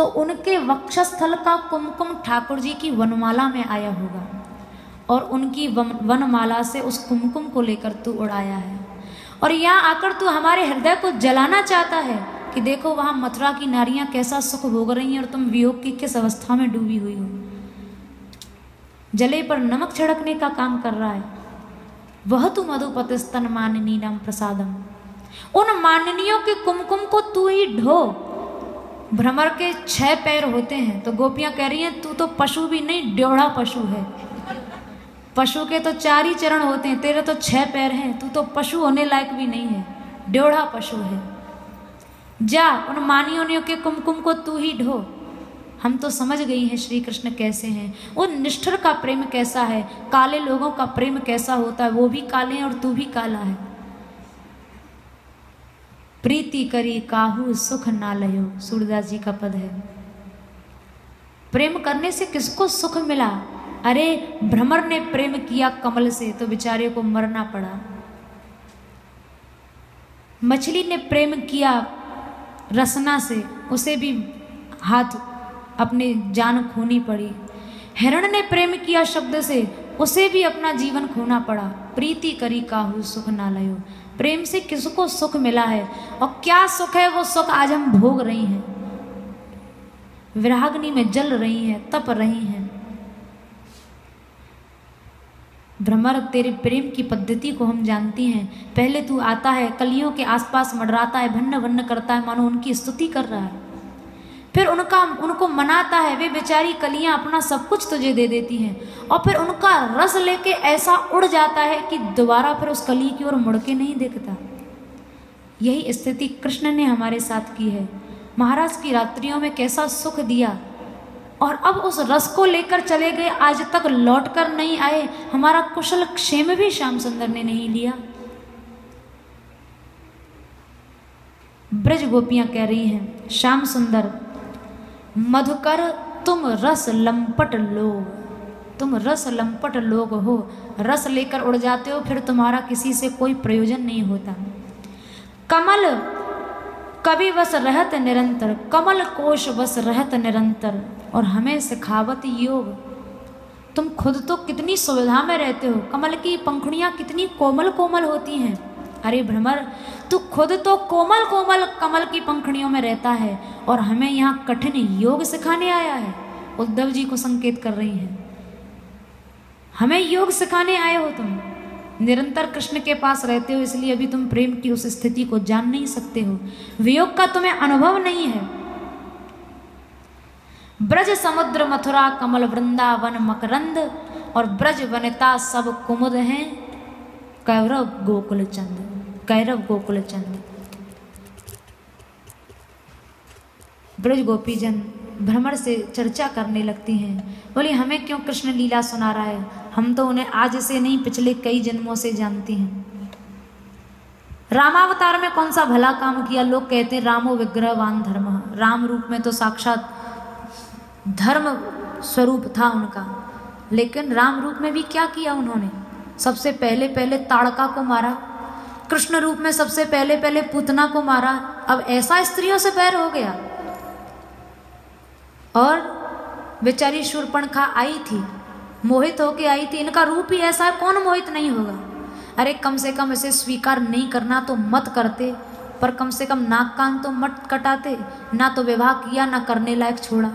तो उनके वक्षस्थल का कुमकुम ठाकुर जी की वनमाला में आया होगा और उनकी वनमाला से उस कुमकुम को लेकर तू उड़ाया है और यहाँ आकर तू हमारे हृदय को जलाना चाहता है कि देखो वहाँ मथुरा की नारियां कैसा सुख भोग रही हैं और तुम वियोग की किस अवस्था में डूबी हुई हो। जले पर नमक छिड़कने का काम कर रहा है। वह तू मधुपतिस्तन माननी नाम प्रसादम, उन माननियों के कुमकुम को तू ही ढो। भ्रमर के 6 पैर होते हैं तो गोपियां कह रही हैं तू तो पशु भी नहीं, ड्योढ़ा पशु है। पशु के तो 4 ही चरण होते हैं, तेरे तो 6 पैर हैं, तू तो पशु होने लायक भी नहीं है, ड्योढ़ा पशु है। जा उन मानियों के कुमकुम को तू ही ढो। हम तो समझ गई हैं श्री कृष्ण कैसे हैं, उन निष्ठुर का प्रेम कैसा है, काले लोगों का प्रेम कैसा होता है, वो भी काले हैं और तू भी काला है। प्रीति करी काहू सुख ना लयो, सूरदास जी का पद है। प्रेम करने से किसको सुख मिला? अरे भ्रमर ने प्रेम किया कमल से तो बेचारे को मरना पड़ा। मछली ने प्रेम किया रसना से, उसे भी हाथ अपनी जान खोनी पड़ी। हिरण ने प्रेम किया शब्द से, उसे भी अपना जीवन खोना पड़ा। प्रीति करी काहू सुख ना लयो, प्रेम से किसको सुख मिला है और क्या सुख है? वो सुख आज हम भोग रही हैं, विराग्नि में जल रही हैं, तप रही हैं। भ्रमर तेरे प्रेम की पद्धति को हम जानती हैं। पहले तू आता है, कलियों के आसपास मंडराता है, भन्न भन्न करता है, मानो उनकी स्तुति कर रहा है। फिर उनको मनाता है, वे बेचारी कलियां अपना सब कुछ तुझे दे देती हैं और फिर उनका रस लेके ऐसा उड़ जाता है कि दोबारा फिर उस कली की ओर मुड़ के नहीं देखता। यही स्थिति कृष्ण ने हमारे साथ की है। महाराज की रात्रियों में कैसा सुख दिया और अब उस रस को लेकर चले गए, आज तक लौट कर नहीं आए। हमारा कुशल क्षेम भी श्याम सुंदर ने नहीं लिया। ब्रज गोपियां कह रही हैं, श्याम सुंदर मधुकर तुम रस लंपट लोग, तुम रस लंपट लोग हो, रस लेकर उड़ जाते हो, फिर तुम्हारा किसी से कोई प्रयोजन नहीं होता। कमल कवि वस रहत निरंतर, कमल कोश वस रहत निरंतर, और हमें सिखावत योग। तुम खुद तो कितनी सुविधा में रहते हो, कमल की पंखुड़ियाँ कितनी कोमल कोमल होती हैं। अरे भ्रमर, तू खुद तो कोमल कोमल कमल की पंखुड़ियों में रहता है और हमें यहाँ कठिन योग सिखाने आया है। उद्धव जी को संकेत कर रही हैं, हमें योग सिखाने आए हो तुम। निरंतर कृष्ण के पास रहते हो, इसलिए अभी तुम प्रेम की उस स्थिति को जान नहीं सकते हो, वियोग का तुम्हें अनुभव नहीं है। ब्रज समुद्र मथुरा कमल वृंदावन मकरंद, और ब्रज वनिता सब कुमुद हैं, कैरव गोकुल चंद, कैरव गोकुल चंद। ब्रज गोपीजन भ्रमर से चर्चा करने लगती हैं, बोली हमें क्यों कृष्ण लीला सुना रहा है, हम तो उन्हें आज से नहीं पिछले कई जन्मों से जानती हैं। रामावतार में कौन सा भला काम किया? लोग कहते हैं रामो विग्रहवान धर्म, राम रूप में तो साक्षात धर्म स्वरूप था उनका, लेकिन राम रूप में भी क्या किया उन्होंने? सबसे पहले ताड़का को मारा, कृष्ण रूप में सबसे पहले पूतना को मारा। अब ऐसा स्त्रियों से बैर हो गया। और बेचारी शूर्पणखा आई थी, मोहित होके आई थी, इनका रूप ही ऐसा है, कौन मोहित नहीं होगा। अरे कम से कम इसे स्वीकार नहीं करना तो मत करते, पर कम से कम नाक कान तो मत कटाते। ना तो विवाह किया, ना करने लायक छोड़ा।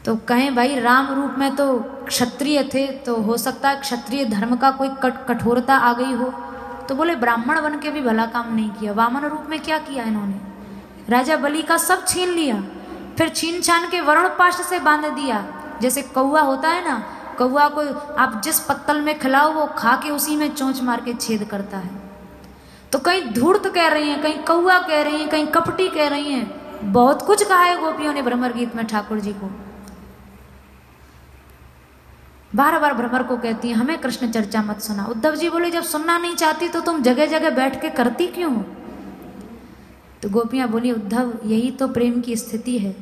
तो कहें भाई राम रूप में तो क्षत्रिय थे, तो हो सकता है क्षत्रिय धर्म का कोई कठोरता आ गई हो। तो बोले ब्राह्मण बन के भी भला काम नहीं किया। वामन रूप में क्या किया इन्होंने? राजा बलि का सब छीन लिया, फिर छीन छान के वरुण पाश से बांध दिया। जैसे कौआ होता है ना, कौआ को आप जिस पत्तल में खिलाओ वो खा के उसी में चोंच मार के छेद करता है। तो कहीं धूर्त कह रही हैं, कहीं कौआ कह रही हैं, कहीं कपटी कह रही हैं, बहुत कुछ कहा है गोपियों ने भ्रमर गीत में ठाकुर जी को। बार बार भ्रमर को कहती है हमें कृष्ण चर्चा मत सुना। उद्धव जी बोले जब सुनना नहीं चाहती तो तुम जगह जगह बैठ के करती क्यों हो? तो गोपियां बोली उद्धव यही तो प्रेम की स्थिति है।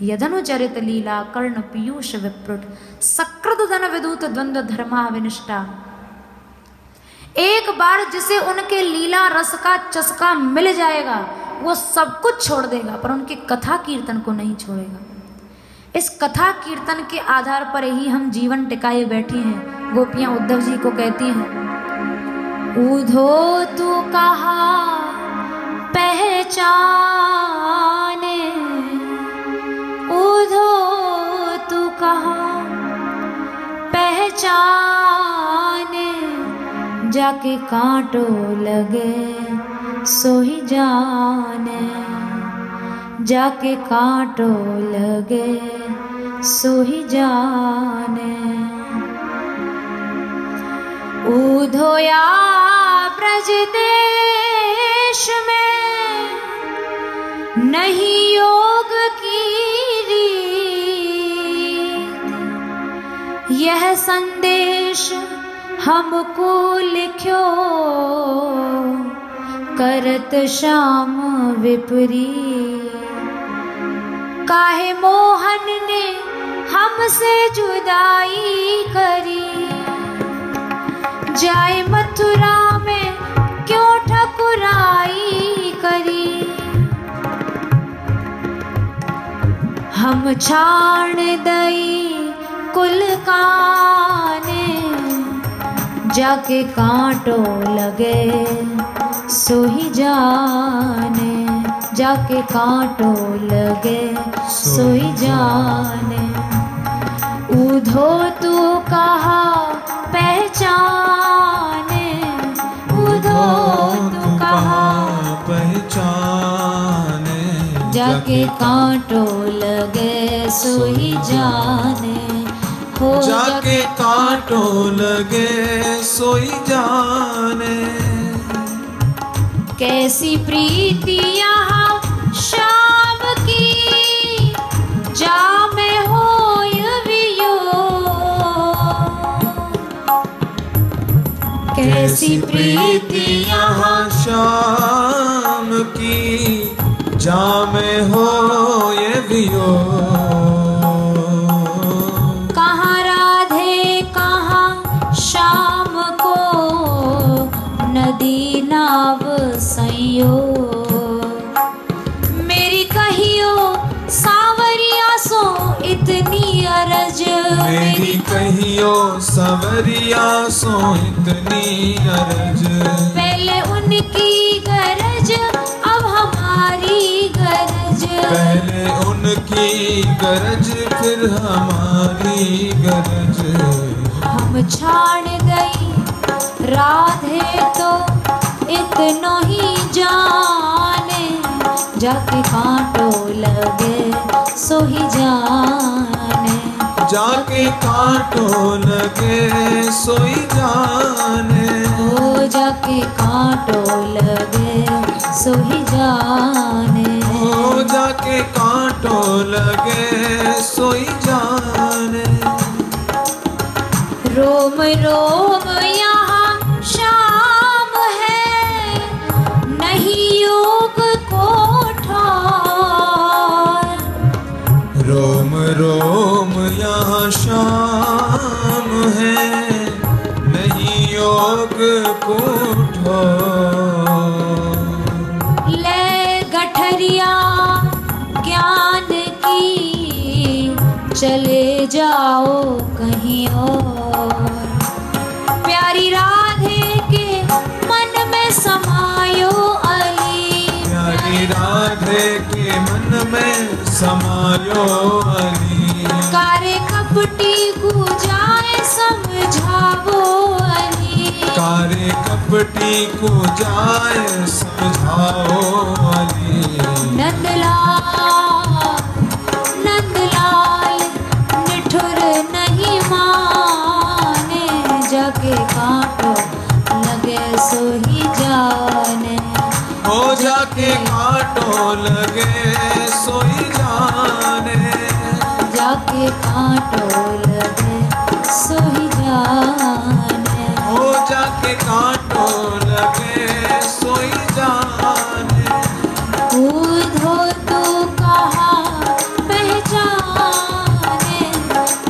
यदनु चरित लीला कर्ण पीयूष विप्रुट, सकृत धन विदूत द्वंद्व धर्मा विनिष्टा। एक बार जिसे उनके लीला रस का चस्का मिल जाएगा वो सब कुछ छोड़ देगा, पर उनके कथा कीर्तन को नहीं छोड़ेगा। इस कथा कीर्तन के आधार पर ही हम जीवन टिकाए बैठे हैं। गोपियां उद्धव जी को कहती हैं, उधो तू कहा पहचाने, उधो तू कहा पहचाने, जाके कांटो लगे सो ही जाने, जाके कांटो लगे सो ही जाने। उधोया ब्रज देश में नहीं योग की रीत, यह संदेश हमको लिख्यो करत श्याम विपरीत। काहे मोहन ने हमसे जुदाई करी, जाए मथुरा में क्यों ठकुराई करी। हम छाण दई कुल काने, जाके कांटो लगे सो ही जाने, जाके कांटो लगे सो ही जाने। उधो तू कहा पहचाने, उधो तू कहा पहचाने, जाके कांटो लगे सो ही जाने। हो जाके कांटो लगे सोई जाने। कैसी प्रीति यहाँ शाम की, जा में होय वियोग। कैसी प्रीति यहाँ शाम की, जा में हो ये वियोग। कहाँ राधे कहाँ शाम को, नदी नाव संयोग। मेरी कहियो सावरिया सो इतनी अरज, मेरी कहियो सवरिया सो इतनी अरज। पहले उनकी गरज अब हमारी गरज, पहले उनकी गरज फिर हमारी गरज। हम छाड़ गई राधे तो इतनो ही जाने, जाके कांटो लगे सो ही जाने। जाके कांटो लगे सोई जाने। ओ जाके कांटो लगे सो ही जाने। ओ जाके कांटो लगे सोई जाने। रोम रोम यहाँ शाम है, नहीं योग को ठार। रोम रोम यहाँ शाम है, नहीं योग को ठार। ले गठरिया ज्ञान की, चले जाओ कहीं और। प्यारी राधे के मन में समायो अली, प्यारी राधे के मन में समायो अली। कारे कपटी गुजाए समझावो अली, कारे कपटी को जाए समझाओ अली। नंदलाल नंदलाल निठुर नहीं माने, जाके कांटो लगे सो ही जाने। हो जाके कांटो लगे सोई जाने। जाके कांटो लगे सो ही जाने। हो जाके कांटो लगे सोई जाने। उधो तू कहा पहचाने,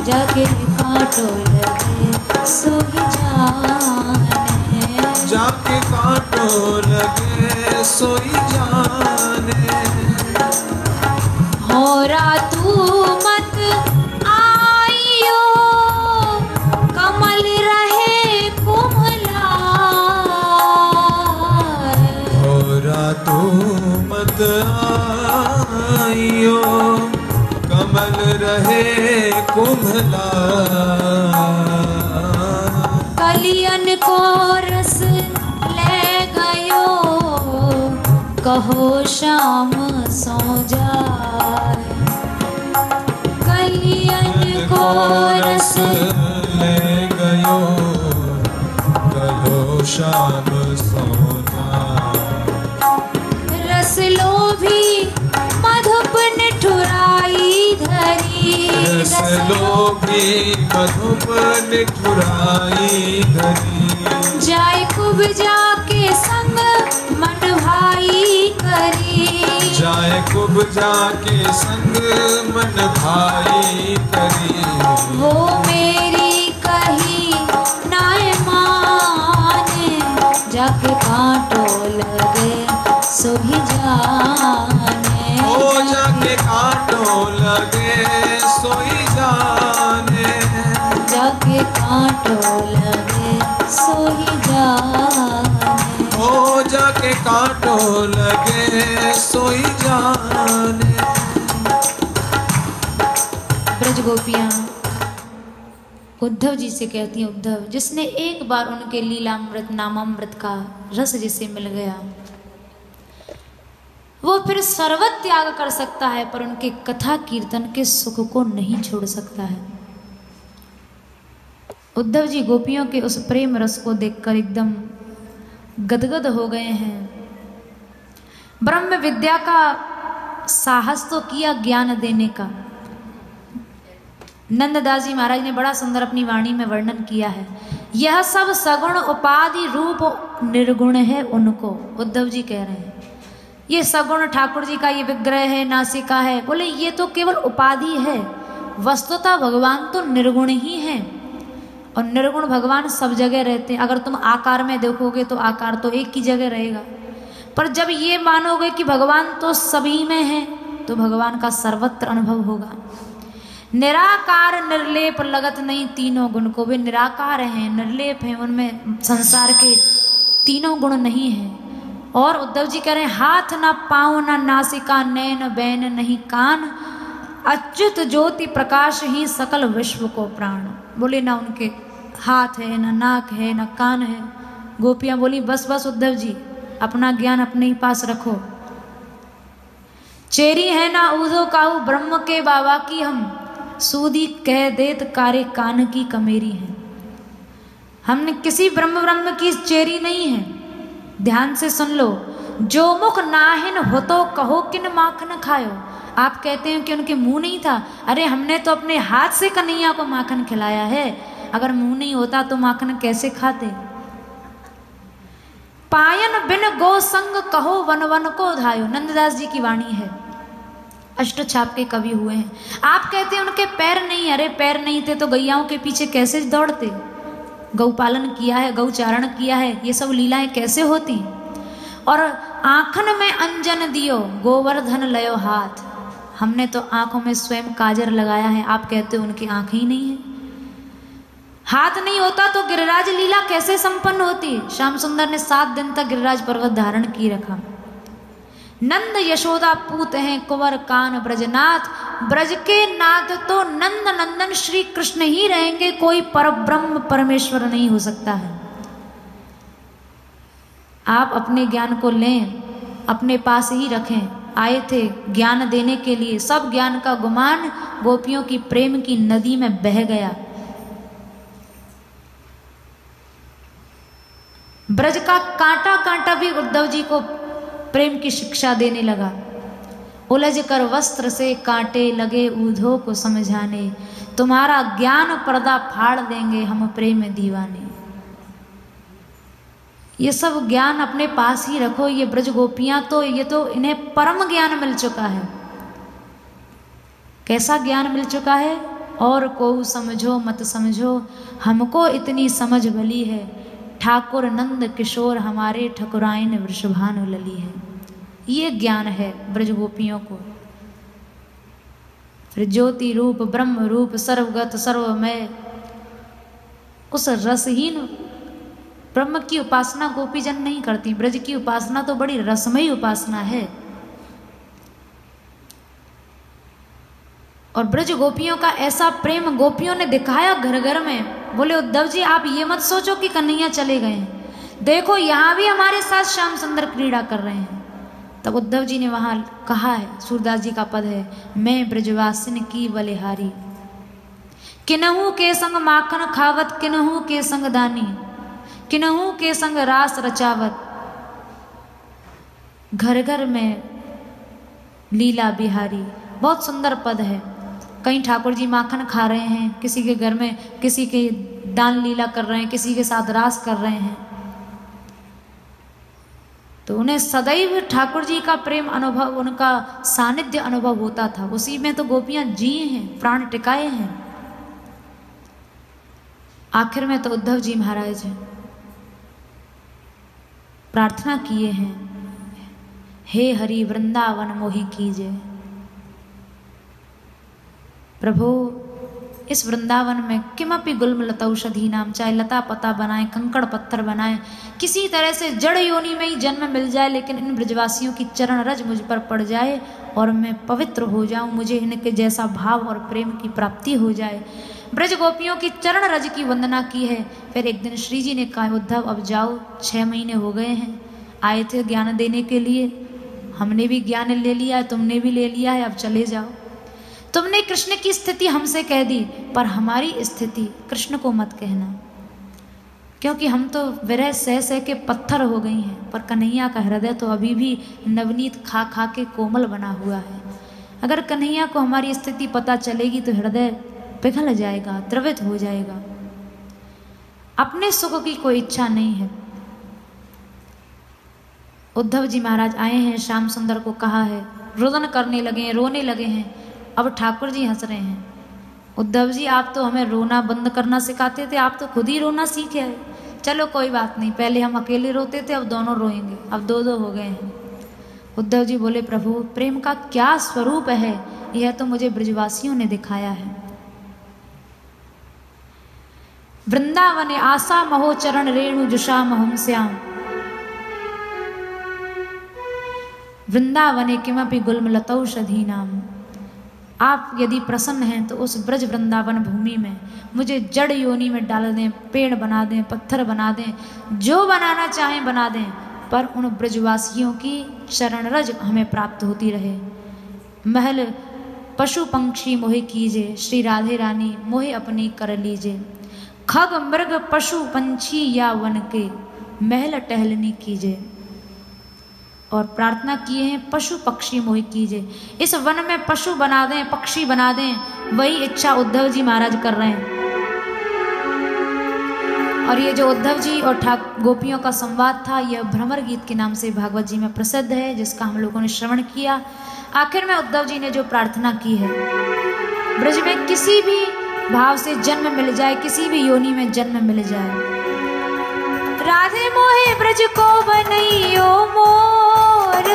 जाके कांटो लगे सो ही जाने। लगे सोई जाने। हो रातू मत आइयो कमल रहे कुम्हला। हो रातू मत आइयो कमल रहे कुम्हला। कलियन को रस ले गयो कहो शाम सो जाए। कलियन को रस ले गयो कहो शाम सो जाए। रस लोभी मधुप निठुराई धरी। रस लोभी मधुप निठुराई धरी। जाय कुब जाके संग मन भाई करी। जाए कुब जाके संग मन भाई करी। वो मेरी कही नाय माने जाके कांटो लगे सोही जाने। हो जाके कांटो लगे सोई जाने। जाके कांटो लगे सोही जाने। हो जाके कांटो लगे सोई जाने। ब्रज गोपियां उद्धव जी से कहती हैं, उद्धव जिसने एक बार उनके लीलामृत नामामृत का रस जिसे मिल गया वो फिर सर्वत त्याग कर सकता है, पर उनके कथा कीर्तन के सुख को नहीं छोड़ सकता है। उद्धव जी गोपियों के उस प्रेम रस को देखकर एकदम गदगद हो गए हैं। ब्रह्म विद्या का साहस तो किया ज्ञान देने का। नंददास जी महाराज ने बड़ा सुंदर अपनी वाणी में वर्णन किया है। यह सब सगुण उपाधि रूप निर्गुण है उनको। उद्धव जी कह रहे हैं ये सगुण ठाकुर जी का ये विग्रह है, नासिका है, बोले ये तो केवल उपाधि है, वस्तुतः भगवान तो निर्गुण ही है। और निर्गुण भगवान सब जगह रहते हैं। अगर तुम आकार में देखोगे तो आकार तो एक ही जगह रहेगा, पर जब ये मानोगे कि भगवान तो सभी में है तो भगवान का सर्वत्र अनुभव होगा। निराकार निर्लेप लगत नहीं तीनों गुण को। वे निराकार हैं, निर्लेप हैं, उनमें संसार के तीनों गुण नहीं हैं। और उद्धव जी कह रहे हैं हाथ ना पाँव ना नासिका नैन बैन नहीं कान, अच्युत ज्योति प्रकाश ही सकल विश्व को प्राण। बोले ना उनके हाथ है, ना नाक है, ना कान है। गोपियां बोली बस बस उद्धव जी अपना ज्ञान अपने ही पास रखो। चेरी है ना ऊधो काहू ब्रह्म के बाबा की हम, सूदी कह देत कारे कान की कमेरी है। हमने किसी ब्रह्म की चेरी नहीं है। ध्यान से सुन लो, जो मुख नाहिन हो तो कहो किन माखन खायो। आप कहते हैं कि उनके मुंह नहीं था, अरे हमने तो अपने हाथ से कन्हैया को माखन खिलाया है, अगर मुंह नहीं होता तो माखन कैसे खाते। पायन बिन गो संग कहो वन वन को धायो। नंददास जी की वाणी है, अष्टछाप के कवि हुए हैं। आप कहते हैं उनके पैर नहीं, अरे पैर नहीं थे तो गैयाओं के पीछे कैसे दौड़ते। गौपालन किया है, गौचारण किया है, ये सब लीलाएं कैसे होती। और आंखन में अंजन दियो गोवर्धन लयो हाथ। हमने तो आंखों में स्वयं काजर लगाया है, आप कहते हो उनकी आंखें ही नहीं है। हाथ नहीं होता तो गिरिराज लीला कैसे संपन्न होती। श्याम सुंदर ने 7 दिन तक गिरिराज पर्वत धारण की रखा। नंद यशोदा पूत हैं कुंवर कान ब्रजनाथ। ब्रज के नाथ तो नंद नंदन श्री कृष्ण ही रहेंगे, कोई परब्रह्म परमेश्वर नहीं हो सकता है। आप अपने ज्ञान को लें, अपने पास ही रखें। आए थे ज्ञान देने के लिए, सब ज्ञान का गुमान गोपियों की प्रेम की नदी में बह गया। ब्रज का कांटा कांटा भी उद्धव जी को प्रेम की शिक्षा देने लगा। उलझ कर वस्त्र से कांटे लगे ऊधो को समझाने, तुम्हारा ज्ञान पर्दा फाड़ देंगे हम प्रेम दीवाने। ये सब ज्ञान अपने पास ही रखो। ये ब्रज गोपियां तो ये तो इन्हें परम ज्ञान मिल चुका है। कैसा ज्ञान मिल चुका है। और को समझो मत समझो, हमको इतनी समझ भली है, ठाकुर नंद किशोर हमारे ठकुराइन वृषभानु लली है। ये ज्ञान है ब्रज गोपियों को। फिर ज्योति रूप ब्रह्म रूप सर्वगत सर्वमय, उस रसहीन ब्रह्म की उपासना गोपीजन नहीं करती। ब्रज की उपासना तो बड़ी रसमयी उपासना है। और ब्रज गोपियों का ऐसा प्रेम गोपियों ने दिखाया घर घर में। बोले उद्धव जी आप ये मत सोचो कि कन्हैया चले गए हैं, देखो यहाँ भी हमारे साथ श्याम सुंदर क्रीड़ा कर रहे हैं। तब उद्धव जी ने वहाँ कहा है, सूरदास जी का पद है, मैं ब्रजवासिन की बलिहारी, किन्हू के संग माखन खावत, किन्हू के संग दानी, किन्हू के संग रास रचावत, घर घर में लीला बिहारी। बहुत सुंदर पद है। कहीं ठाकुर जी माखन खा रहे हैं, किसी के घर में किसी के दान लीला कर रहे हैं, किसी के साथ रास कर रहे हैं, तो उन्हें सदैव ठाकुर जी का प्रेम अनुभव, उनका सानिध्य अनुभव होता था। उसी में तो गोपियां जी हैं, प्राण टिकाए हैं। आखिर में तो उद्धव जी महाराज प्रार्थना किए हैं, हे हरि वृंदावन मोहि कीजे। प्रभु इस वृंदावन में किमपि गुल्म लतौषधि नाम, चाहे लता पता बनाए, कंकड़ पत्थर बनाए, किसी तरह से जड़ योनि में ही जन्म मिल जाए, लेकिन इन ब्रजवासियों की चरण रज मुझ पर पड़ जाए और मैं पवित्र हो जाऊं, मुझे इनके जैसा भाव और प्रेम की प्राप्ति हो जाए। ब्रज गोपियों की चरण रज की वंदना की है। फिर एक दिन श्री जी ने कहा, उद्धव अब जाओ, 6 महीने हो गए हैं, आए थे ज्ञान देने के लिए, हमने भी ज्ञान ले लिया है, तुमने भी ले लिया है, अब चले जाओ। तुमने कृष्ण की स्थिति हमसे कह दी, पर हमारी स्थिति कृष्ण को मत कहना, क्योंकि हम तो विरह सह सह के पत्थर हो गई हैं, पर कन्हैया का हृदय तो अभी भी नवनीत खा खा के कोमल बना हुआ है। अगर कन्हैया को हमारी स्थिति पता चलेगी तो हृदय पिघल जाएगा, द्रवित हो जाएगा। अपने सुख की कोई इच्छा नहीं है। उद्धव जी महाराज आए हैं, श्याम सुंदर को कहा है, रुदन करने लगे हैं, रोने लगे हैं। अब ठाकुर जी हंस रहे हैं, उद्धव जी आप तो हमें रोना बंद करना सिखाते थे, आप तो खुद ही रोना सीखे हैं। चलो कोई बात नहीं, पहले हम अकेले रोते थे, अब दोनों रोएंगे, अब 2-2 हो गए हैं। उद्धव जी बोले, प्रभु प्रेम का क्या स्वरूप है, यह तो मुझे ब्रजवासियों ने दिखाया है। वृंदावने आशा महो चरण रेणु जुषा महम श्याम, वृंदावने किमपि गुल्म लतौषधि नाम। आप यदि प्रसन्न हैं तो उस ब्रज वृंदावन भूमि में मुझे जड़ योनि में डाल दें, पेड़ बना दें, पत्थर बना दें, जो बनाना चाहें बना दें, पर उन ब्रजवासियों की चरण रज हमें प्राप्त होती रहे। महल पशु पंक्षी मोहे कीजे, श्री राधे रानी मोहे अपनी कर लीजे। खग मृग पशु पंछी या वन के, महल टहलनी कीजे। और प्रार्थना किए हैं, पशु पक्षी मोहि कीजे, इस वन में पशु बना दें, पक्षी बना दें। वही इच्छा उद्धव जी महाराज कर रहे हैं। और ये जो उद्धव जी और गोपियों का संवाद था, यह भ्रमर गीत के नाम से भागवत जी में प्रसिद्ध है, जिसका हम लोगों ने श्रवण किया। आखिर में उद्धव जी ने जो प्रार्थना की है, ब्रज में किसी भी भाव से जन्म मिल जाए, किसी भी योनि में जन्म मिल जाए, राधे मोहे ब्रज को बनैयो मोर,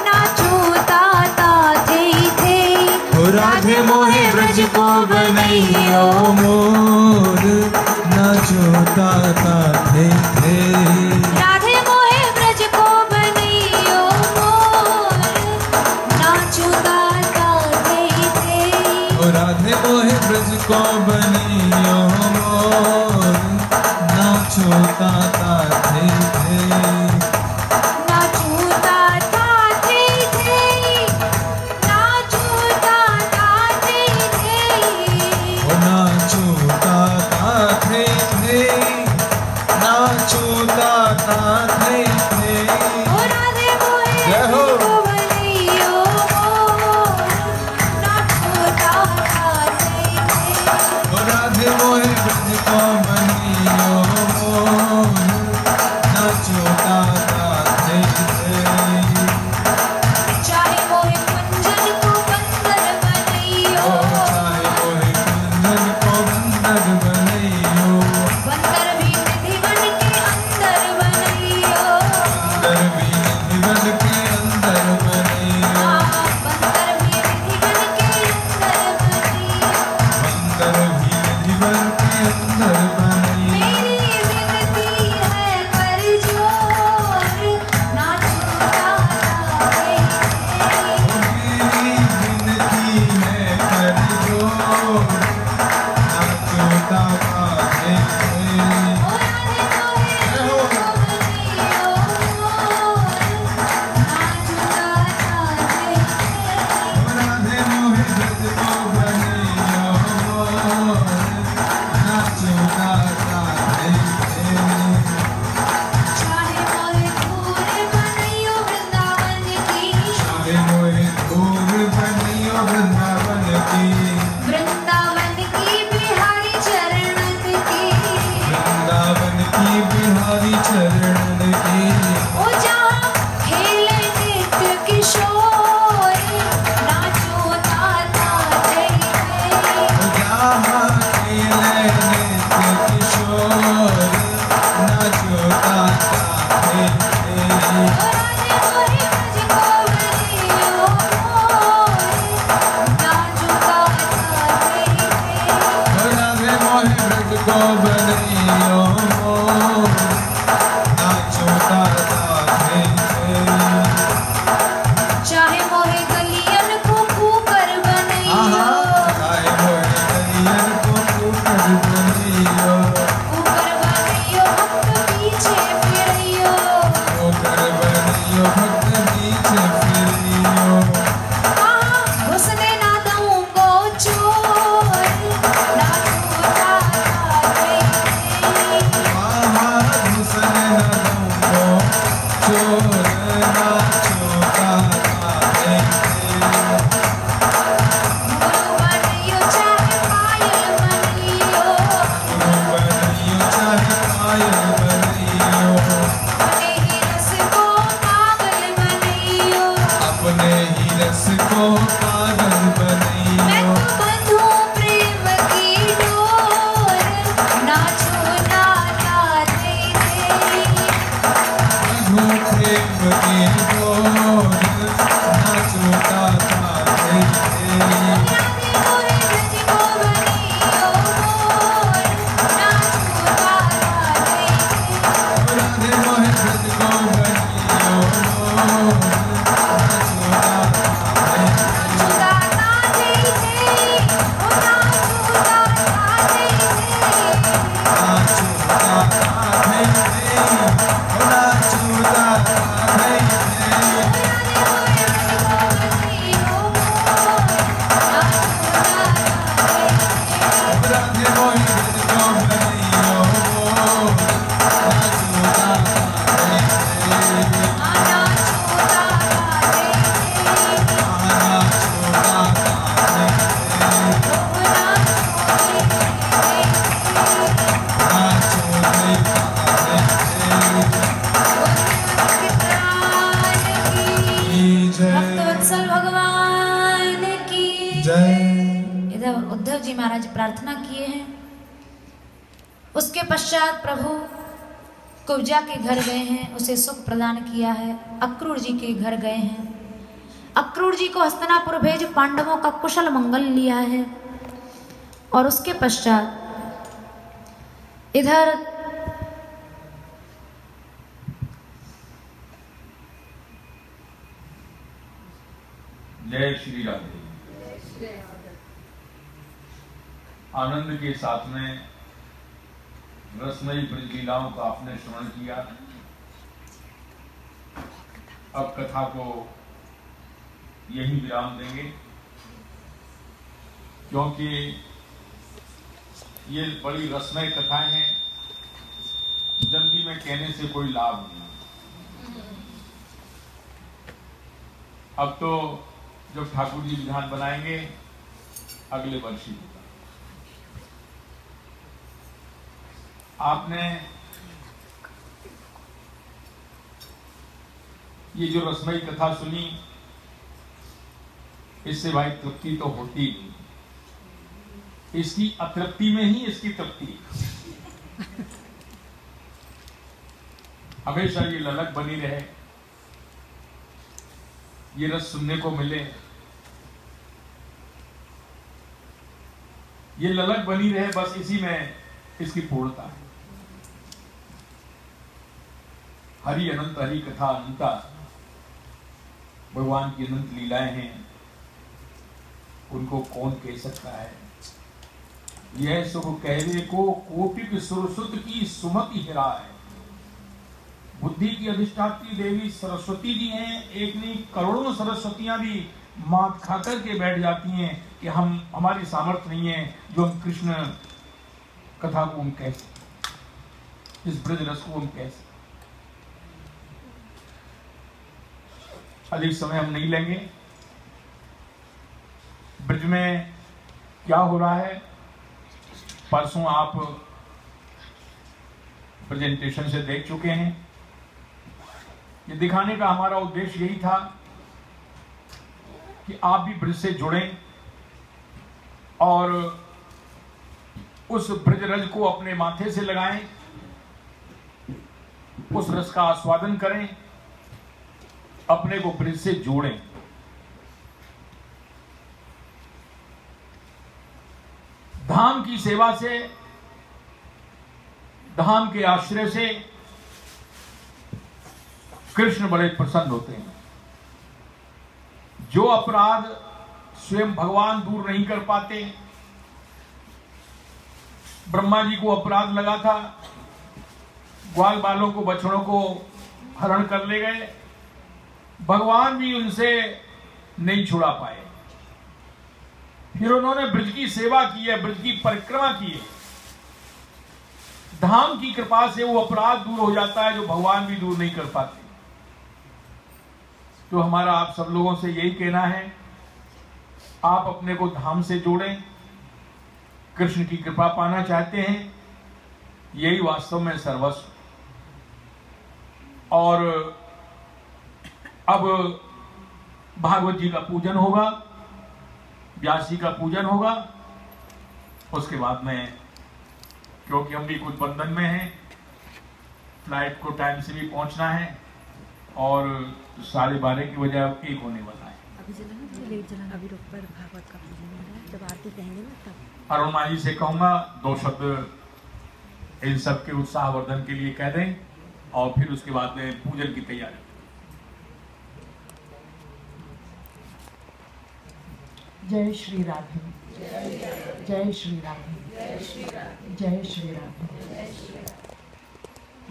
नाचो ताता थे। राधे मोहे ब्रज को बनैयो मोर, नाचो ताता थे। राधे मोहे ब्रज को बनैयो मोर, नाचो ताता थे। राधे मोहे ब्रज को बनैयो मोर, नाचो ताता थे। नाचो ताता थे, नाचो ताता थे। ओ नाचो ताता थे, नाचो ताता थे। ओ राधे मोहे ब्रज को बनैयो मोर, नाचो ताता थे। ओ राधे मोहे ब्रज को बनैयो मोर, नाचो ताता बनैयो मोर, नाचो दाता थे थे। चाहे मोहे गलियन को कुकर बनैयो, चाहे मोहे गलियन को कुकर बनैयो, कुकर बनैयो भक्त पीछे फिरैयो, कुकर बनैयो भक्त पीछे फिरैयो। घुसने ना दूंगो चोर, नाचो दाता थे थे। घुसने न दूंगो चोर, नाचो दाता थे थे। गुरु बनैयो चाहे पायल बनैयो, गुरु बनैयो चाहे पायल बनैयो, अपने ही रस को पागल बनैयो। अपने ही रस को पागल मैं बनैयो। तो बंधू प्रेम की डोर, नाचो दाता थे थे। मधु प्रेम की डोर, नाचो दाता थे थे। राधे मोहे ब्रज को बनैयो मोर, नाचो दाता थे थे। राधे मोहे ब्रज को बनैयो मोर, नाचो दाता थे थे। नाचो दाता थे थे, ओ नाचो दाता थे थे। नाचो दाता थे थे, ओ नाचो दाता थे थे। राधे मोहे ब्रज को बनैयो मोर, नाचो दाता थे थे। राधे मोहे ब्रज को बनैयो मोर, नाचो दाता थे थे। नाचो दाता थे थे। नाचो दाता थे थे। नाचो देवता थे थे। जय भक्तवत्सल भगवान की जय। इधर उद्धव जी महाराज प्रार्थना किए हैं। उसके पश्चात प्रभु कुब्जा के घर गए हैं, उसे सुख प्रदान किया है। अक्रूर जी के घर गए हैं, अक्रूर जी को हस्तिनापुर भेज पांडवों का कुशल मंगल लिया है। और उसके पश्चात इधर जय श्री राधे। आनंद के साथ में रसमयी ब्रज लीलाओं का आपने श्रवण किया। अब कथा को यही विराम देंगे, क्योंकि ये बड़ी रसमय कथाएं हैं, जल्दी में कहने से कोई लाभ नहीं। अब तो जब ठाकुर जी विधान बनाएंगे अगले वर्ष ही होगा। आपने ये जो रसमयी कथा सुनी, इससे भाई तृप्ति तो होती नहीं, इसकी अतृप्ति में ही इसकी तृप्ति। हमेशा ये ललक बनी रहे, ये रस सुनने को मिले, ये ललक बनी रहे, बस इसी में इसकी पूर्णता है। हरि अनंत, हरि कथा अनंता, भगवान की अनंत लीलाएं हैं, उनको कौन कह सकता है। यह सुख कहवे को कोटिक सुरसुत की सुमति हिरा है। बुद्धि की अधिष्ठात्री देवी सरस्वती जी हैं, एक नहीं करोड़ों सरस्वतियां भी मात खाकर के बैठ जाती हैं कि हमारी सामर्थ्य नहीं है जो हम कृष्ण कथा को हम कह सकें, इस ब्रज रस को हम कह सकें। अधिक समय हम नहीं लेंगे। ब्रज में क्या हो रहा है, परसों आप प्रेजेंटेशन से देख चुके हैं। ये दिखाने का हमारा उद्देश्य यही था कि आप भी ब्रज से जुड़ें और उस ब्रज रज को अपने माथे से लगाएं, उस रस का आस्वादन करें, अपने को ब्रज से जोड़ें। धाम की सेवा से धाम के आश्रय से कृष्ण बड़े प्रसन्न होते हैं। जो अपराध स्वयं भगवान दूर नहीं कर पाते, ब्रह्मा जी को अपराध लगा था, ग्वाल बालों को, बछड़ों को हरण कर ले गए, भगवान भी उनसे नहीं छुड़ा पाए। फिर उन्होंने ब्रज की सेवा की है, ब्रज की परिक्रमा की है, धाम की कृपा से वो अपराध दूर हो जाता है जो भगवान भी दूर नहीं कर पाते। तो हमारा आप सब लोगों से यही कहना है, आप अपने को धाम से जोड़ें, कृष्ण की कृपा पाना चाहते हैं, यही वास्तव में सर्वस्व। और अब भागवत जी का पूजन होगा, व्यास जी का पूजन होगा, उसके बाद में, क्योंकि हम भी कुछ बंधन में हैं, फ्लाइट को टाइम से भी पहुंचना है और 12:30 की वजह 1 होने वाला है। अभी भागवत का पूजन हो रहा है, जब आरती कहेंगे ना तब। अरुण माँ जी से कहूंगा 2 शब्द इन सब के उत्साहवर्धन के लिए कह दें और फिर उसके बाद में पूजन की तैयारी। जय श्री राधे, जय श्री राधे, जय श्री राधे।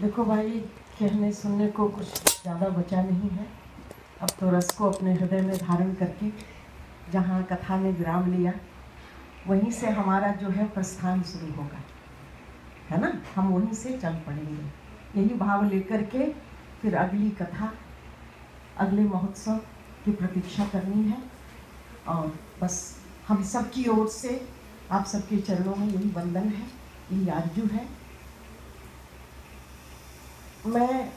देखो भाई, कहने सुनने को कुछ ज़्यादा बचा नहीं है। अब तो रस को अपने हृदय में धारण करके जहाँ कथा ने विराम लिया, वहीं से हमारा जो है प्रस्थान शुरू होगा, है ना। हम वहीं से चल पड़ेंगे, यही भाव लेकर के फिर अगली कथा, अगले महोत्सव की प्रतीक्षा करनी है। और बस हम सब की ओर से आप सबके चरणों में यही वंदन है, यही आरजू है। मैं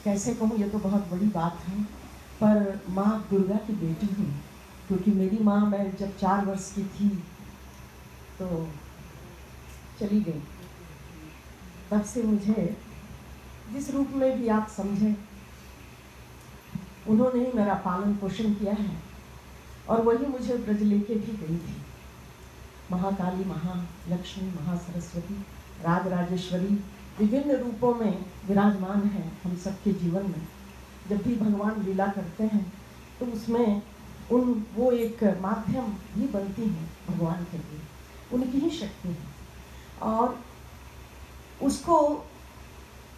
कैसे कहूँ, ये तो बहुत बड़ी बात है, पर माँ दुर्गा की बेटी हूँ, क्योंकि मेरी माँ, मैं जब 4 वर्ष की थी तो चली गई। तब से मुझे जिस रूप में भी आप समझें, उन्होंने ही मेरा पालन पोषण किया है और वही मुझे ब्रज लेके भी गई थी। महाकाली, महालक्ष्मी, महासरस्वती, राजराजेश्वरी विभिन्न रूपों में विराजमान है हम सबके जीवन में। जब भी भगवान लीला करते हैं तो उसमें वो एक माध्यम भी बनती है भगवान के लिए, उनकी ही शक्ति है। और उसको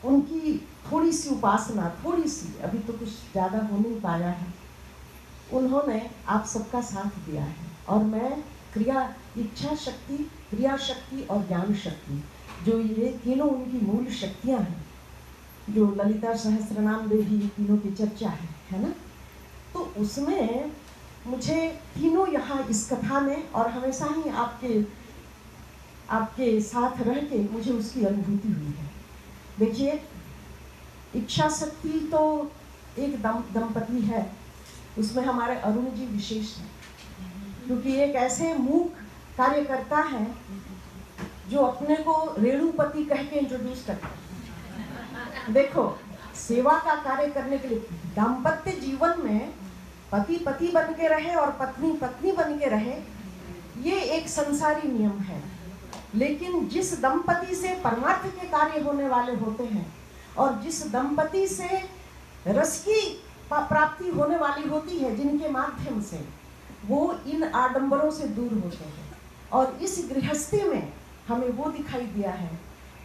उनकी थोड़ी सी उपासना, थोड़ी सी, अभी तो कुछ ज़्यादा हो नहीं पाया है, उन्होंने आप सबका साथ दिया है। और मैं क्रिया, इच्छा शक्ति, क्रिया शक्ति और ज्ञान शक्ति, जो ये तीनों उनकी मूल शक्तियाँ हैं, जो ललिता सहस्त्रनाम में भी तीनों की चर्चा है ना। तो उसमें मुझे तीनों यहाँ इस कथा में और हमेशा ही आपके साथ रह के मुझे उसकी अनुभूति हुई है। देखिए, इच्छा शक्ति तो एक दंपति है, उसमें हमारे अरुण जी विशेष हैं, क्योंकि एक ऐसे मूक कार्यकर्ता है जो अपने को रेणुपति कह के इंट्रोड्यूस करता है। देखो, सेवा का कार्य करने के लिए दाम्पत्य जीवन में पति पति बन के रहे और पत्नी पत्नी बन के रहे, ये एक संसारी नियम है। लेकिन जिस दंपति से परमार्थ के कार्य होने वाले होते हैं और जिस दंपति से रस की प्राप्ति होने वाली होती है, जिनके माध्यम से वो इन आडंबरों से दूर होते हैं। और इस गृहस्थी में हमें वो दिखाई दिया है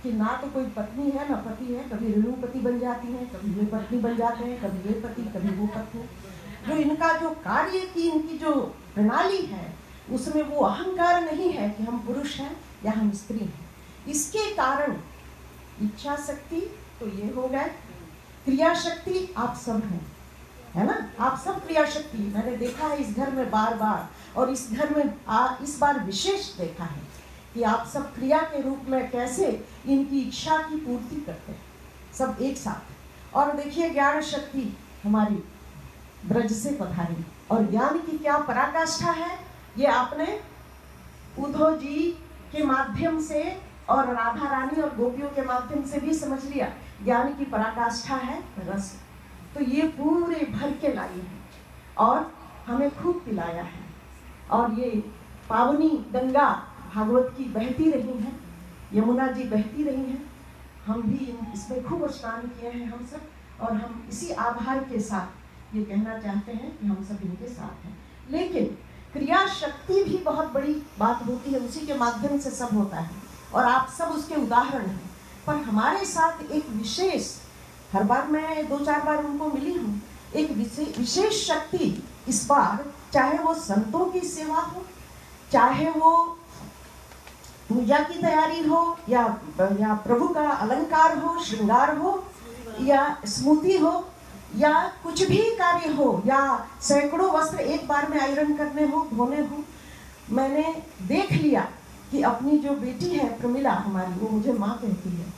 कि ना तो कोई पत्नी है ना पति है, कभी रेणुपति बन जाती है, कभी वे पत्नी बन जाते हैं, कभी ये पति, कभी वो पत्नी। जो इनका जो कार्य की इनकी जो प्रणाली है, उसमें वो अहंकार नहीं है कि हम पुरुष हैं या हम स्त्री हैं। इसके कारण इच्छा शक्ति तो ये हो गए, क्रिया शक्ति आप सब हैं, है ना। आप सब क्रिया शक्ति मैंने देखा है इस घर में बार बार, और इस घर में इस बार विशेष देखा है कि आप सब क्रिया के रूप में कैसे इनकी इच्छा की पूर्ति करते हैं, सब एक साथ। और देखिए, ज्ञान शक्ति हमारी ब्रज से पधारी, और ज्ञान की क्या पराकाष्ठा है, ये आपने उद्धव जी के माध्यम से और राधा रानी और गोपियों के माध्यम से भी समझ लिया। ज्ञान की पराकाष्ठा है रस, तो ये पूरे भर के लाई है और हमें खूब पिलाया है। और ये पावनी गंगा भागवत की बहती रही है, यमुना जी बहती रही हैं, हम भी इसमें खूब स्नान किए हैं हम सब, और हम इसी आभार के साथ ये कहना चाहते हैं कि हम सब इनके साथ हैं। लेकिन क्रिया शक्ति भी बहुत बड़ी बात होती है, उसी के माध्यम से सब होता है और आप सब उसके उदाहरण हैं। पर हमारे साथ एक विशेष, हर बार मैं 2-4 बार उनको मिली हूँ, एक विशेष शक्ति इस बार, चाहे वो संतों की सेवा हो, चाहे वो पूजा की तैयारी हो, या प्रभु का अलंकार हो, श्रृंगार हो, या स्मृति हो, या कुछ भी कार्य हो, या सैकड़ों वस्त्र एक बार में आयरन करने हो, धोने हो, मैंने देख लिया कि अपनी जो बेटी है प्रमिला हमारी, वो मुझे माँ कहती है,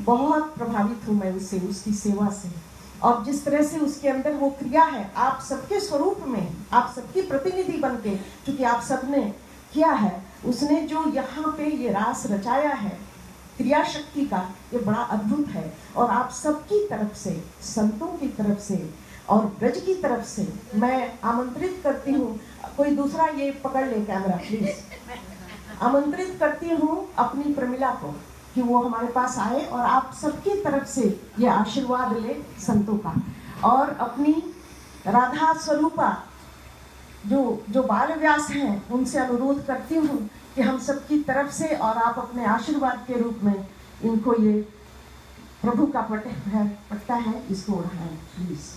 बहुत प्रभावित हूँ मैं उससे, उसकी सेवा से। और जिस तरह से उसके अंदर वो क्रिया है, आप सबके स्वरूप में, आप सबकी प्रतिनिधि बनके, क्योंकि आप सबने किया है, उसने जो यहाँ पे ये रास रचाया है क्रिया शक्ति का, ये बड़ा अद्भुत है। और आप सबकी तरफ से, संतों की तरफ से और ब्रज की तरफ से मैं आमंत्रित करती हूँ, कोई दूसरा ये पकड़ ले कैमरा प्लीज, आमंत्रित करती हूँ अपनी प्रमिला को कि वो हमारे पास आए और आप सबकी तरफ से ये आशीर्वाद ले संतों का। और अपनी राधा स्वरूपा जो बाल व्यास हैं, उनसे अनुरोध करती हूँ कि हम सबकी तरफ से और आप अपने आशीर्वाद के रूप में इनको ये प्रभु का पट्टा है, इसको उड़ाएं प्लीज।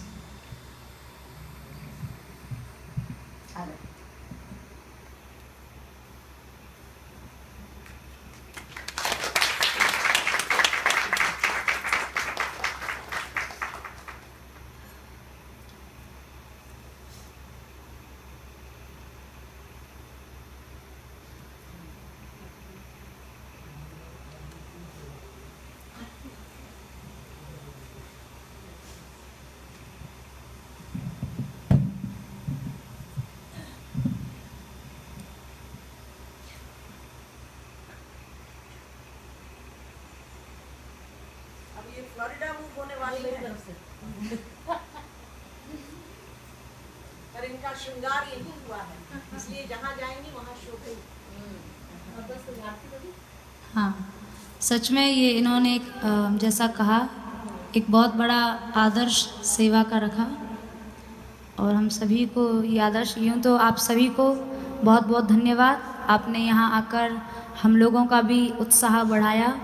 फ्लोरिडा मूव होने वाली है तरफ से, पर इनका श्रृंगार यही हुआ है, इसलिए जहाँ जाएंगी वहाँ शोभे। हाँ, सच में ये इन्होंने एक जैसा कहा, एक बहुत बड़ा आदर्श सेवा का रखा, और हम सभी को ये आदर्श, यूँ तो आप सभी को बहुत बहुत धन्यवाद। आपने यहाँ आकर हम लोगों का भी उत्साह बढ़ाया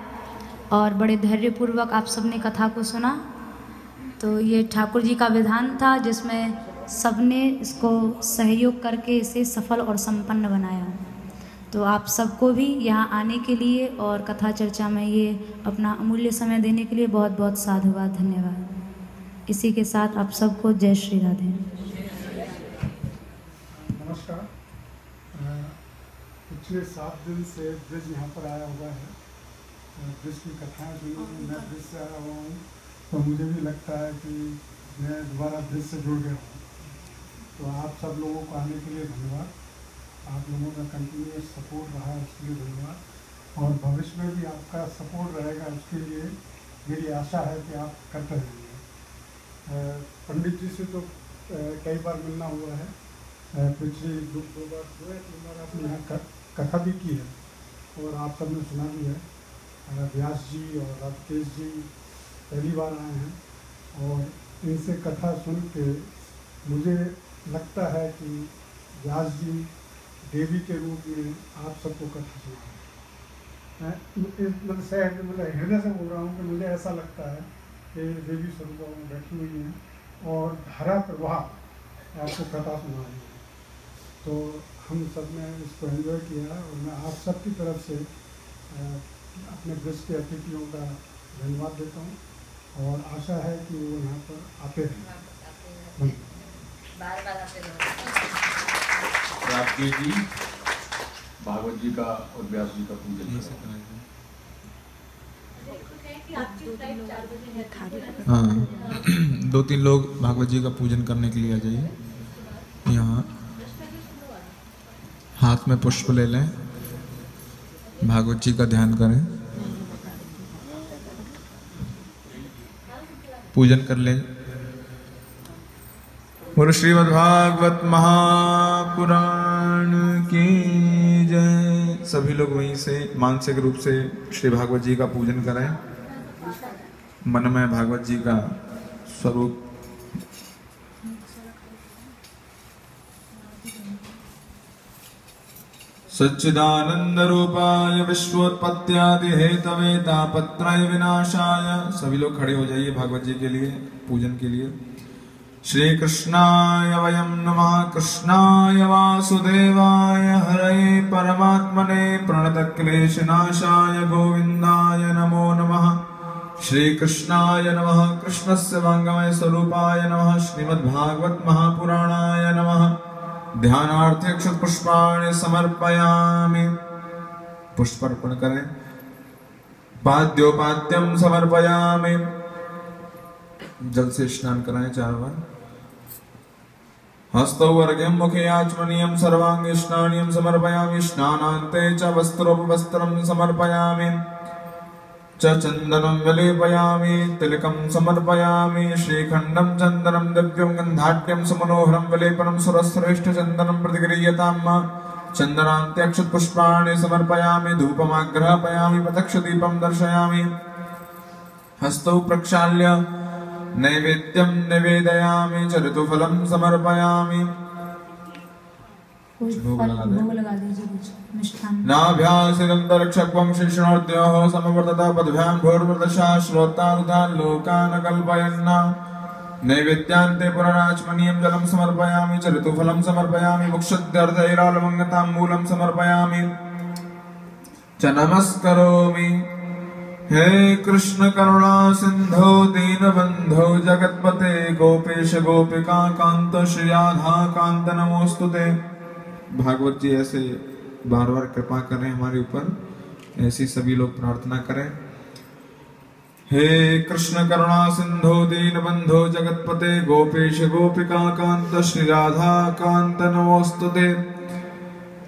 और बड़े धैर्यपूर्वक आप सबने कथा को सुना। तो ये ठाकुर जी का विधान था, जिसमें सबने इसको सहयोग करके इसे सफल और संपन्न बनाया। तो आप सबको भी यहाँ आने के लिए और कथा चर्चा में ये अपना अमूल्य समय देने के लिए बहुत बहुत साधुवाद, धन्यवाद। इसी के साथ आप सबको जय श्री राधे। नमस्कार। पिछले 7 दिन से ब्रिज यहाँ पर आया हुआ है, ब्रिज की कथाएँ सुनी, मैं ब्रिज से आया हुआ हूँ, तो मुझे भी लगता है कि मैं दोबारा ब्रिज से जुड़ गया हूँ। तो आप सब लोगों को आने के लिए धन्यवाद, आप लोगों का कंटिन्यूस सपोर्ट रहा है उसके लिए धन्यवाद, और भविष्य में भी आपका सपोर्ट रहेगा उसके लिए मेरी आशा है कि आप करते रहेंगे। पंडित जी से तो कई बार मिलना हुआ है, पिछली 2 बार 3 बार आपने यहाँ कथा भी की है और आप सबने सुना भी है। व्यास जी और राकेश जी पहली बार आए हैं और इनसे कथा सुन के मुझे लगता है कि व्यास जी देवी के रूप में आप सबको कथा सुना है। मतलब हृदय से बोल रहा हूँ कि मुझे ऐसा लगता है कि देवी स्वरूप में बैठी हुई हैं और धारा प्रवाह आपको कथा सुना रही है। तो हम सब ने इसको एंजॉय किया और मैं आप सबकी तरफ से अपने ब्रिज के अतिथियों का धन्यवाद देता हूँ और आशा है कि वो यहाँ पर आते रहें। राकेश जी भागवत जी का और व्यास जी का पूजन करें। हाँ, 2-3 लोग भागवत जी का पूजन करने के लिए आ जाइए। यहाँ हाथ में पुष्प ले लें, भागवत जी का ध्यान करें, पूजन कर लें। बोलो श्रीमद् भागवत महापुराण की जय। सभी लोग वहीं से मानसिक रूप से श्री भागवत जी का पूजन करें। मन में भागवत जी का स्वरूप सच्चिदानंद रूपाय विश्वोत्पत्त्यादि हेतवे तापत्रय विनाशाय। सभी लोग खड़े हो जाइए भागवत जी के लिए पूजन के लिए। श्री कृष्णाय वयं नमः। कृष्णाय वासुदेवाय हरये परमात्मने प्रणतक्लेशनाशाय गोविन्दाय नमो नमः। श्री कृष्णाय नमः। कृष्णस्य वाङ्मय स्वरूपाय नमः। श्रीमद्भागवत महापुराणाय नमः। ध्यानार्थे अक्षत पुष्पाणि समर्पयामि। पुष्प अर्पण करें। पाद्योपाद्यम समर्पयामि। जल से स्नान कराएं 4 बार। हस्तौ अर्घ्यं मुखे आचमनीयं सर्वांगे स्नानियं समर्पयामि। स्नानान्ते च वस्त्रोपवस्त्रं समर्पयामि च चन्दनं विलेपयामि। तिलकं समर्पयामि। श्रीखण्डं चन्दनं दिव्यं गन्धाढ्यं सुमनोहरं विलेपनं सुरश्रेष्ठ चन्दनं प्रतिगृह्यताम्। चन्दनान्ते अक्षतपुष्पाणि समर्पयामि। धूपमाग्रापयामि। प्रत्यक्षदीपं दर्शयामि। हस्तौ प्रक्षाल्य नैवेद्यं निवेदयामि। च ऋतुफलं समर्पयामि। भोग लगा दीजिए कुछ मिष्ठान। नाभ्यासिदन्तरिक्षक्वं शिष्णोर्द्योः समवर्तता पद्भ्यां भूर्वदशा श्रोतानुदान् लोकान् कल्पयन्। नैवेद्यान्ते पुनराचमनीयं जलं समर्पयामि। च ऋतुफलं समर्पयामि। मोक्षद्यर्थैरालमङ्गतां मूलं समर्पयामि च नमस्करोमि। हे कृष्ण करुणा सिंधो दीनबंधो जगतपते गोपेश गोपिका कांत श्री राधा कांत नमोस्तुते। भागवत जी ऐसे बार बार कृपा करें हमारे ऊपर, ऐसी सभी लोग प्रार्थना करें। हे कृष्ण करुणा सिंधो दीनबंधो जगतपते गोपेश गोपिका कांत श्री राधा कांत नमोस्तुते।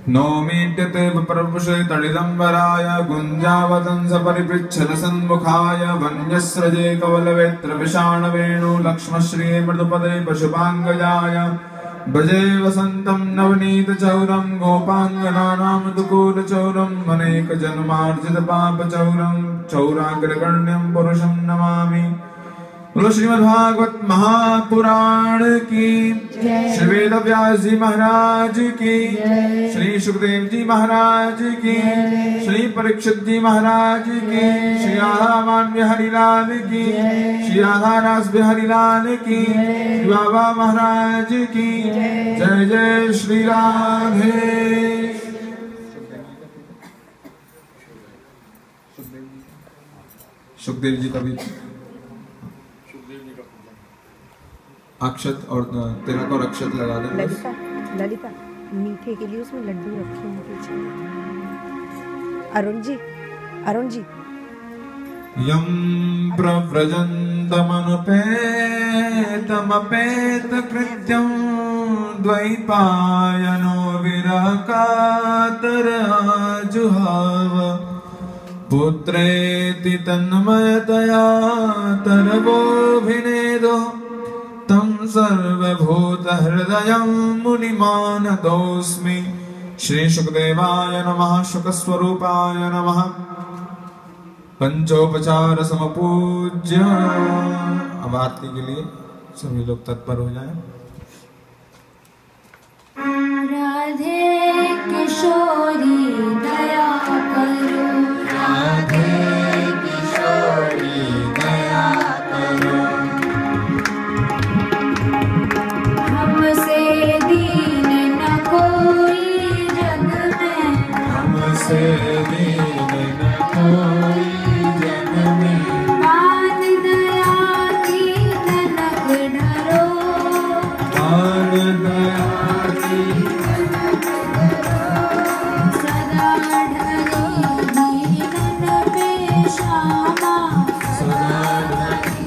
नौमीड्यते विप्रपुषे तडिदम्बराय गुञ्जावतंस परिपृच्छन सन्मुखाय वन्यस्रजे कवलवेत्र विषाण वेणु लक्ष्मश्रिये मृदुपदे पशुपाङ्गजाय भजे वसन्तं नवनीत चौरं गोपाङ्गनानां मृदुकूल चौरम् अनेक जन्मार्जित पाप चौरं चौराग्रगण्यं पुरुषं नमामि। बोलो श्रीमद्भागवत महापुराण की, श्री वेद व्यास जी महाराज की, श्री सुखदेव जी महाराज की, श्री परीक्षित जी महाराज की, श्री राधा मान बिहारी लाल की, श्री राधा रास बिहारी लाल की, श्री बाबा महाराज की जय जय श्री राधे। सुखदेव जी का भी अक्षत और तिलक और अक्षत लगा दो। ललिता ललिता मीठे के लिए उसमें लड्डू रखे हैं पीछे। अरुण जी यम प्रव्रजन्तमनुपेतमपेत कृत्यं द्वैपायनो विरह कातर जुहाव पुत्रेति तन्मयतया तरवोऽभिनेदो तं सर्वभूतहृदयं मुनिमानतोऽस्मि। श्री शुकदेवाय नमः। शुकस्वरूपाय नमः। पंचोपचार समपूज्य। अब आरती के लिए सभी लोग तत्पर हो जाएं। राधे किशोरी दया करो, राधे किशोरी दया करो, हमसे दीन न कोई जग में, हमसे दीन न कोई जग में, मान दया की तनक ढरो, मान दया की सदा ढरी दीनन पे श्यामा, सदा ढरी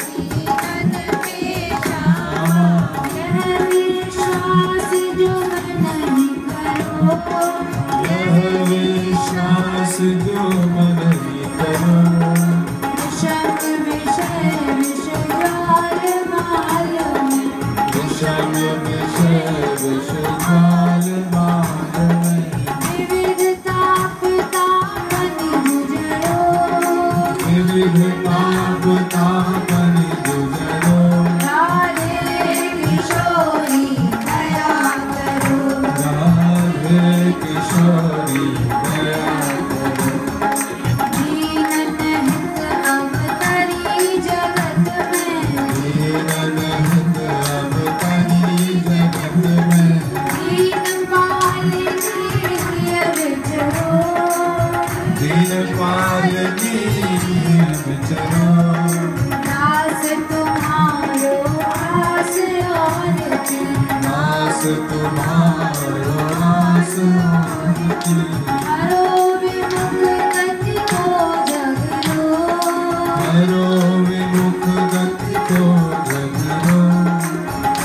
दीनन पे श्यामा, यह विश्वास जो मन करो, यह विश्वास जो मन करो, विषम विषय विषजाल माल में, विषम विषय विषजाल माल में, विविधता किशोरी दया करो। दीनन हित अवतरी जगत में, दीनन हित अवतरी जगत में, दीन पालकी विचरो, दीन पालकी विचरो। दास तुम्हारो आस और की, दास तुम्हारो आस और की। हरो विमुख गति को जगरो, हरो विमुख गति को जगरो।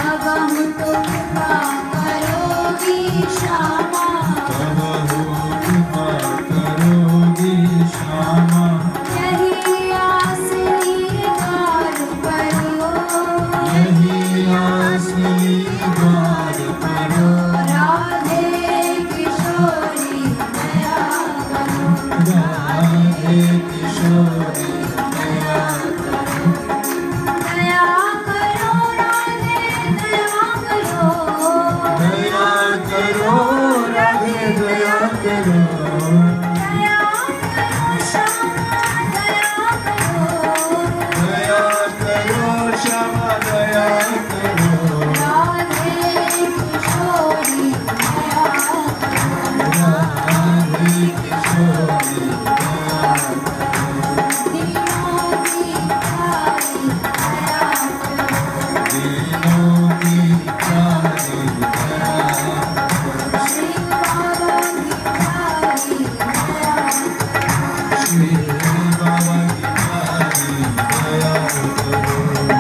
अबहु तो कृपा करोगी श्यामा, कबहु कृपा करोगी श्यामा। यही आस निगार करो, यही आस निगार करो। राधे किशोरी दया करो, राधे किशोरी दया करो। दया करो राधे दया करो, दया करो राधे दया करो। दया करो श्यामा दया करो, दया करो श्यामा दया करो। राधे किशोरी दया करो, राधे किशोरी दया करो। दीनों की प्यारी दया करो, दीनों की प्यारी दया करो। श्री बाबा की प्यारी दया करो, श्री बाबा की प्यारी दया करो।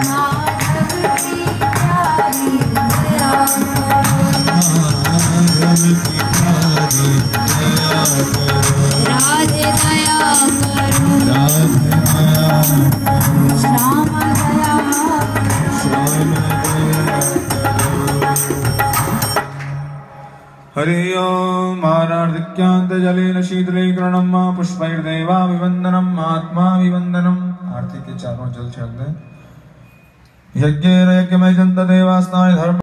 माधव की प्यारी दया करो, माधव की प्यारी दया करो। राधे दया करो, राधे दया करो। श्याम दया करो, श्याम दया करो। हरि ओम आरार्धिक्यांत जलेन शीतलीकरणम पुष्पैर्देवाभिवन्दनम् आत्माभिवन्दनम्। आरती के चारों जल छिड़क दें। यज्ञेन यज्ञमय जन्त देवास्ताय धर्म